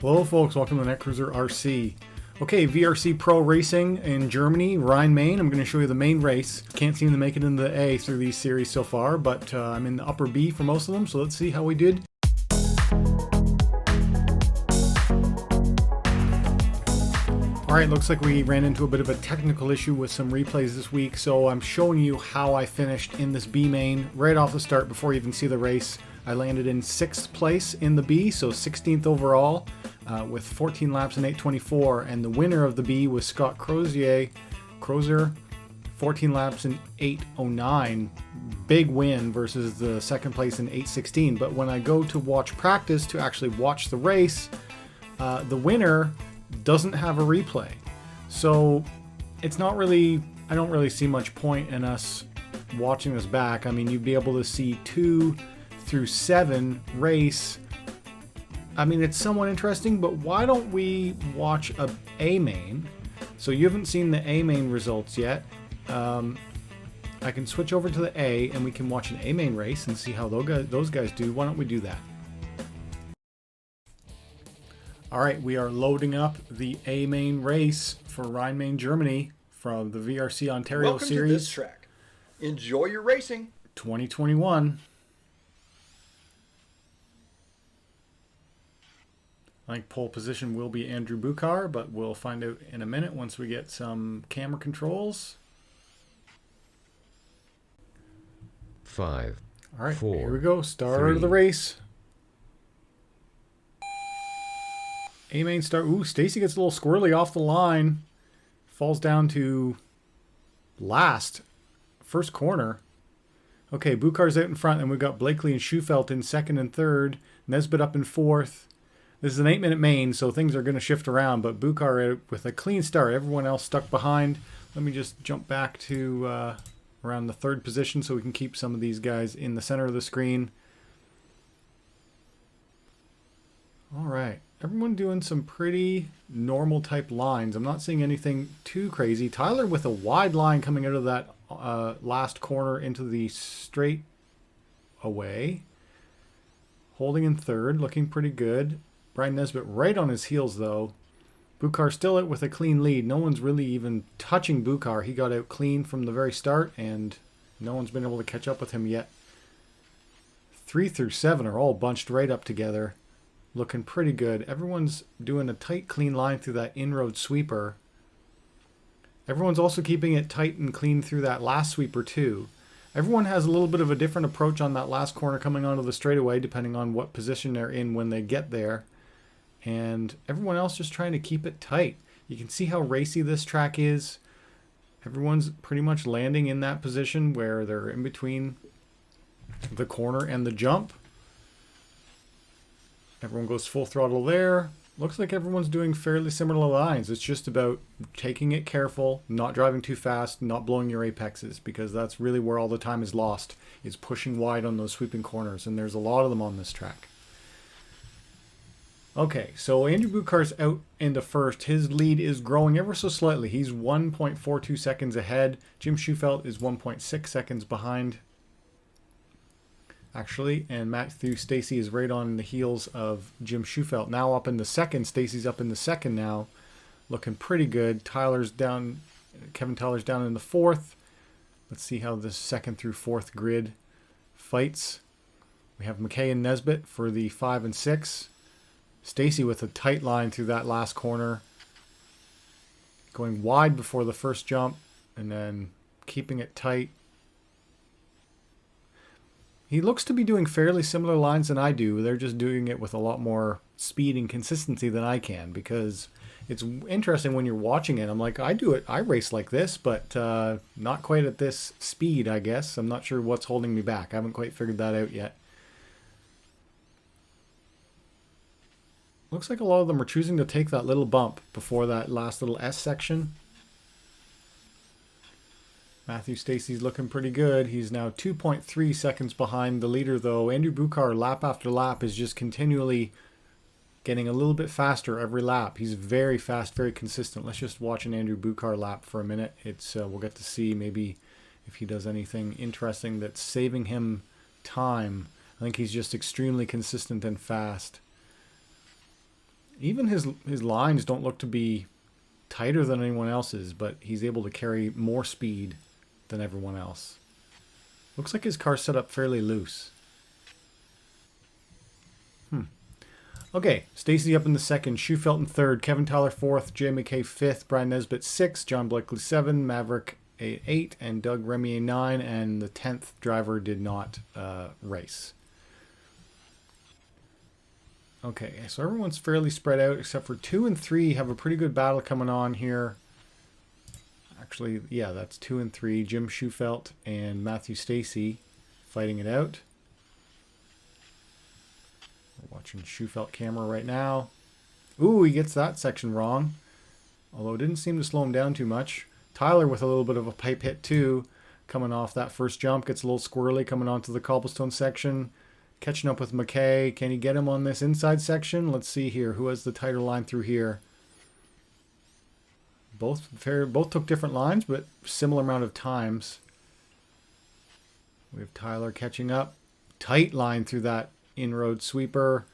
Hello folks, welcome to Netcruzer RC. Okay, VRC Pro Racing in Germany, Rhein-Main. I'm going to show you the main race. Can't seem to make it into the A through these series so far, but I'm in the upper B for most of them, so let's see how we did. Alright, looks like we ran into a bit of a technical issue with some replays this week, so I'm showing you how I finished in this B main right off the start before you even see the race. I landed in 6th place in the B, so 16th overall, with 14 laps in 8:24, and the winner of the B was Scott Crozier, 14 laps in 8:09. Big win versus the second place in 8:16. But when I go to watch practice to actually watch the race, the winner doesn't have a replay. So it's not really, I don't really see much point in us watching this back. I mean, you'd be able to see 2 through 7 race. I mean, it's somewhat interesting, but why don't we watch A main? So you haven't seen the A main results yet. I can switch over to the A and we can watch an A main race and see how those guys do. Why don't we do that? All right, we are loading up the A main race for Rhein-Main, Germany from the VRC Ontario Welcome Series. to this track. Enjoy your racing. 2021. I think pole position will be Andrew Buchar, but we'll find out in a minute once we get some camera controls. 5. All right, 4, here we go. Start 3. of the race. A main start. Ooh, Stacy gets a little squirrely off the line. Falls down to last. First corner. Okay, Buchar's out in front, and we've got Blakely and Schufelt in second and third. Nesbitt up in fourth. This is an 8-minute main, so things are going to shift around, but Buchar out with a clean start. Everyone else stuck behind. Let me just jump back to around the third position so we can keep some of these guys in the center of the screen. All right. Everyone doing some pretty normal type lines. I'm not seeing anything too crazy. Tyler with a wide line coming out of that last corner into the straight away. Holding in third, looking pretty good. Brian Nesbitt right on his heels though. Buchar still out with a clean lead. No one's really even touching Buchar. He got out clean from the very start and no one's been able to catch up with him yet. 3 through 7 are all bunched right up together. Looking pretty good. Everyone's doing a tight, clean line through that inroad sweeper. Everyone's also keeping it tight and clean through that last sweeper too. Everyone has a little bit of a different approach on that last corner coming onto the straightaway, depending on what position they're in when they get there. And everyone else just trying to keep it tight. You can see how racy this track is. Everyone's pretty much landing in that position where they're in between the corner and the jump. Everyone goes full throttle there. Looks like everyone's doing fairly similar lines. It's just about taking it careful, not driving too fast, not blowing your apexes, because that's really where all the time is lost, is pushing wide on those sweeping corners, and there's a lot of them on this track. Okay, so Andrew Buchar's out into first. His lead is growing ever so slightly. He's 1.42 seconds ahead. Jim Schufelt is 1.6 seconds behind, actually, and Matthew Stacy is right on the heels of Jim Schufelt. Now up in the second. Stacy's up in the second now, looking pretty good. Tyler's down. Kevin Tyler's down in the fourth. Let's see how this second through fourth grid fights. We have McKay and Nesbitt for the 5 and 6. Stacy with a tight line through that last corner, going wide before the first jump and then keeping it tight. He looks to be doing fairly similar lines than I do. They're just doing it with a lot more speed and consistency than I can, because it's interesting when you're watching it. I'm like, I do it. I race like this, but not quite at this speed, I guess. I'm not sure what's holding me back. I haven't quite figured that out yet. Looks like a lot of them are choosing to take that little bump before that last little S section. Matthew Stacy's looking pretty good. He's now 2.3 seconds behind the leader, though. Andrew Buchar, lap after lap, is just continually getting a little bit faster every lap. He's very fast, very consistent. Let's just watch an Andrew Buchar lap for a minute. We'll get to see maybe if he does anything interesting that's saving him time. I think he's just extremely consistent and fast. Even his lines don't look to be tighter than anyone else's, but he's able to carry more speed than everyone else. Looks like his car's set up fairly loose. Okay, Stacy up in the second, Schufelt in third, Kevin Tyler fourth, Jay McKay fifth, Brian Nesbitt sixth, John Blakely 7, Maverick 8, and Doug Remier 9, and the 10th driver did not race. Okay, so everyone's fairly spread out except for 2 and 3 have a pretty good battle coming on here. Actually, yeah, that's 2 and 3, Jim Schufelt and Matthew Stacy fighting it out. We're watching Schufelt camera right now. Ooh, he gets that section wrong. Although it didn't seem to slow him down too much. Tyler with a little bit of a pipe hit too. Coming off that first jump. Gets a little squirrely coming onto the cobblestone section. Catching up with McKay. Can he get him on this inside section? Let's see here. Who has the tighter line through here? Both took different lines, but similar amount of times. We have Tyler catching up. Tight line through that in-road sweeper,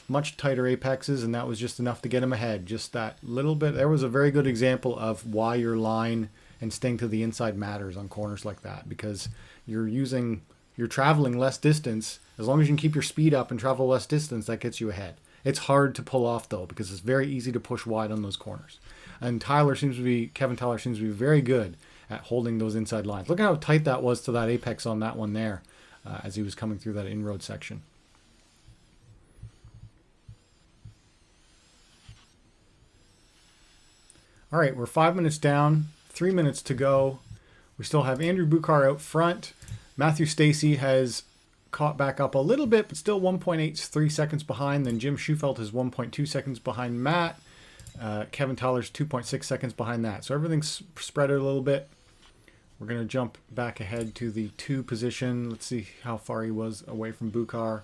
much tighter apexes, and that was just enough to get him ahead. Just that little bit. There was a very good example of why your line and staying to the inside matters on corners like that, because you're traveling less distance. As long as you can keep your speed up and travel less distance, that gets you ahead. It's hard to pull off though, because it's very easy to push wide on those corners. And Kevin Tyler seems to be very good at holding those inside lines. Look at how tight that was to that apex on that one there, as he was coming through that in-road section. All right, we're 5 minutes down, 3 minutes to go. We still have Andrew Buchar out front. Matthew Stacy has caught back up a little bit, but still 1.83 seconds behind. Then Jim Schufelt is 1.2 seconds behind Matt. Kevin Tyler's 2.6 seconds behind that. So everything's spread out a little bit. We're going to jump back ahead to the 2 position. Let's see how far he was away from Buchar.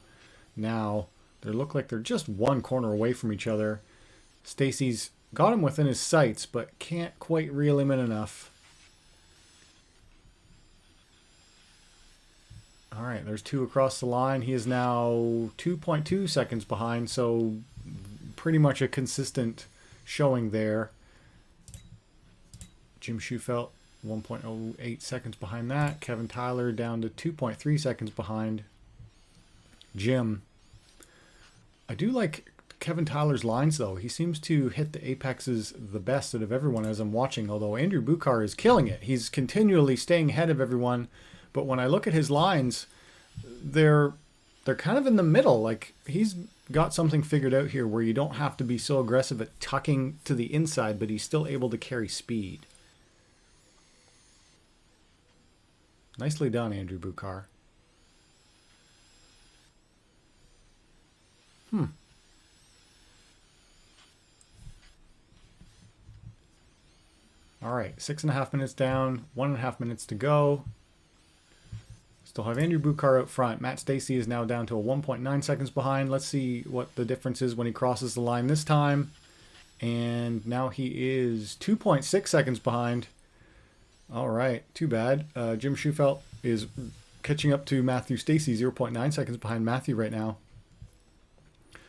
Now, they look like they're just 1 corner away from each other. Stacy's got him within his sights, but can't quite reel him in enough. All right, there's 2 across the line. He is now 2.2 seconds behind, so pretty much a consistent showing there. Jim Schufelt, 1.08 seconds behind that. Kevin Tyler down to 2.3 seconds behind Jim. I do like Kevin Tyler's lines, though. He seems to hit the apexes the best out of everyone as I'm watching, although Andrew Buchar is killing it. He's continually staying ahead of everyone, but when I look at his lines, they're kind of in the middle. Like, he's got something figured out here where you don't have to be so aggressive at tucking to the inside, but he's still able to carry speed. Nicely done, Andrew Buchar. All right, 6.5 minutes down, 1.5 minutes to go. Still have Andrew Buchar out front. Matt Stacy is now down to a 1.9 seconds behind. Let's see what the difference is when he crosses the line this time. And now he is 2.6 seconds behind. All right, too bad. Jim Schufelt is catching up to Matthew Stacy, 0.9 seconds behind Matthew right now.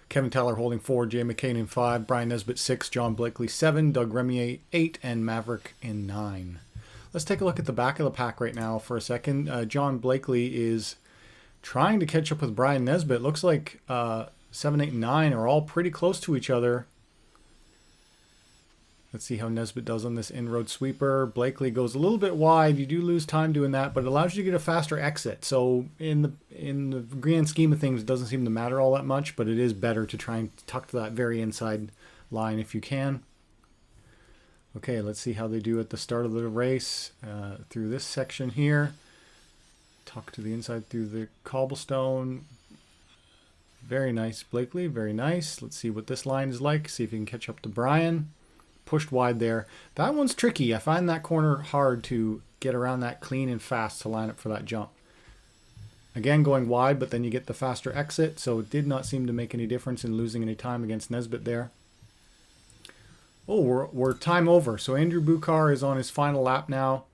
Kevin Tyler holding 4, Jay McCain in 5, Brian Nesbitt 6, John Blakely 7, Doug Remier 8, and Maverick in 9. Let's take a look at the back of the pack right now for a second. John Blakely is trying to catch up with Brian Nesbitt. Looks like 7, 8, and 9 are all pretty close to each other. Let's see how Nesbitt does on this in-road sweeper. Blakely goes a little bit wide. You do lose time doing that, but it allows you to get a faster exit. So in the grand scheme of things, it doesn't seem to matter all that much, but it is better to try and tuck to that very inside line if you can. Okay, let's see how they do at the start of the race through this section here. Tuck to the inside through the cobblestone. Very nice, Blakely. Very nice. Let's see what this line is like. See if you can catch up to Brian. Pushed wide there. That one's tricky. I find that corner hard to get around that clean and fast to line up for that jump. Again, going wide, but then you get the faster exit, so it did not seem to make any difference in losing any time against Nesbitt there. Oh, we're time over. So Andrew Buchar is on his final lap now.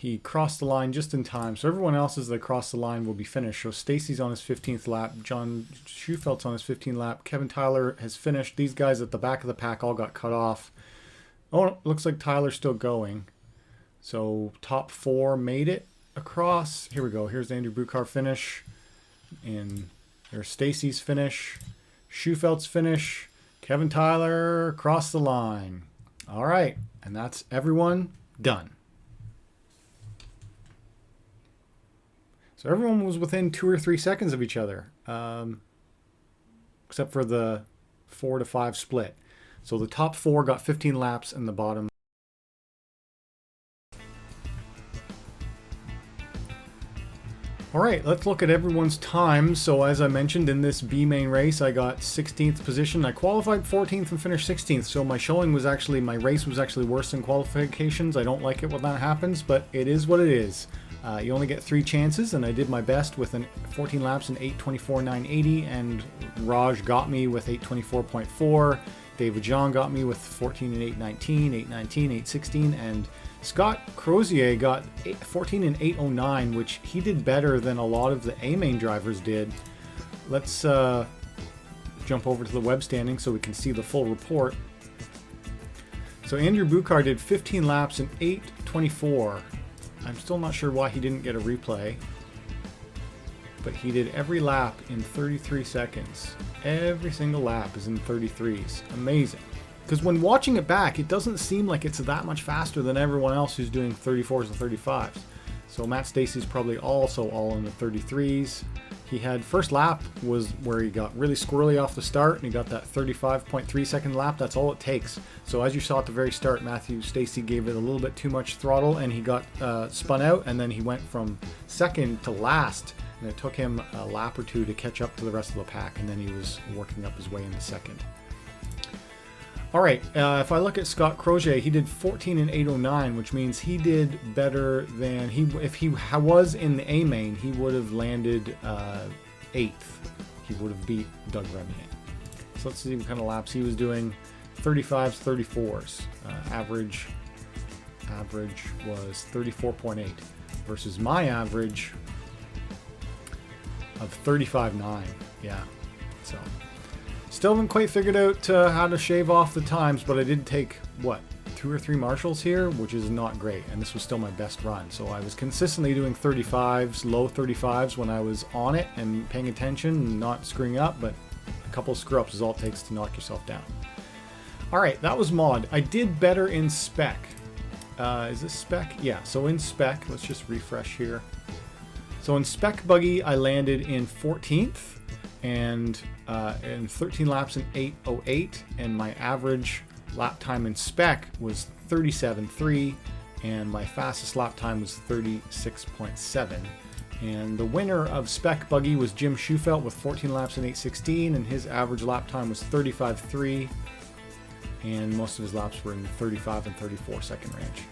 He crossed the line just in time. So everyone else as they cross the line will be finished. So Stacy's on his 15th lap. John Schufelt's on his 15th lap. Kevin Tyler has finished. These guys at the back of the pack all got cut off. Oh, looks like Tyler's still going. So top 4 made it across. Here we go. Here's Andrew Buchar finish. And there's Stacy's finish. Schufelt's finish. Kevin Tyler crossed the line. All right. And that's everyone done. So everyone was within 2 or 3 seconds of each other, except for the 4 to 5 split. So the top 4 got 15 laps and the bottom. All right, let's look at everyone's time. So as I mentioned, in this B main race, I got 16th position. I qualified 14th and finished 16th. So my race was actually worse than qualifications. I don't like it when that happens, but it is what it is. You only get 3 chances, and I did my best with 14 laps in 8:24.980, and Raj got me with 8:24.4. David John got me with 14 and 8:19, 8:19, 8:16, and Scott Crozier got 14 and 8:09, which he did better than a lot of the A-main drivers did. Let's jump over to the web standing so we can see the full report. So Andrew Buchar did 15 laps in 8:24. I'm still not sure why he didn't get a replay, but he did every lap in 33 seconds. Every single lap is in 33s. Amazing. Because when watching it back, it doesn't seem like it's that much faster than everyone else who's doing 34s and 35s. So Matt Stacey's probably also all in the 33s. He had first lap was where he got really squirrely off the start, and he got that 35.3 second lap. That's all it takes. So as you saw at the very start, Matthew Stacey gave it a little bit too much throttle, and he got spun out, and then he went from second to last, and it took him a lap or 2 to catch up to the rest of the pack, and then he was working up his way into second. All right, if I look at Scott Crozier, he did 14 and 8:09, which means he did better than if he was in the A main, he would have landed 8th. He would have beat Doug Rhein-Main. So let's see what kind of laps he was doing. 35s, 34s. Average was 34.8 versus my average of 35.9. Yeah, so. Still haven't quite figured out how to shave off the times, but I did take, 2 or 3 marshals here, which is not great, and this was still my best run. So I was consistently doing 35s, low 35s when I was on it and paying attention and not screwing up, but a couple screw-ups is all it takes to knock yourself down. All right, that was mod. I did better in spec. Is this spec? Yeah, so in spec, let's just refresh here. So in spec buggy, I landed in 14th. And 13 laps in 8:08, and my average lap time in spec was 37.3, and my fastest lap time was 36.7. And the winner of spec buggy was Jim Schufelt with 14 laps in 8:16, and his average lap time was 35.3, and most of his laps were in the 35 and 34 second range.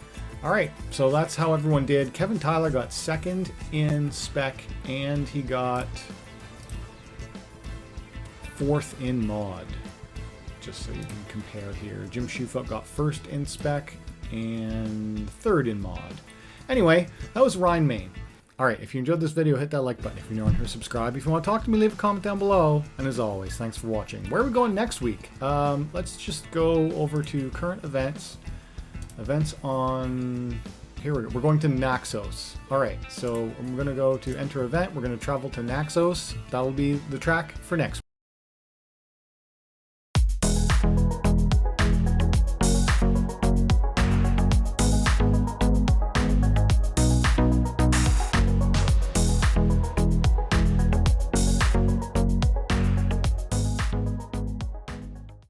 All right, so that's how everyone did. Kevin Tyler got second in spec, and he got 4th in mod, just so you can compare here. Jim Schufelt got 1st in spec and 3rd in mod. Anyway, that was Rhein-Main. All right, if you enjoyed this video, hit that like button. If you're new on here, subscribe. If you want to talk to me, leave a comment down below. And as always, thanks for watching. Where are we going next week? Let's just go over to current events. Events on... Here we go. We're going to Naxos. All right, so I'm going to go to enter event. We're going to travel to Naxos. That will be the track for next week.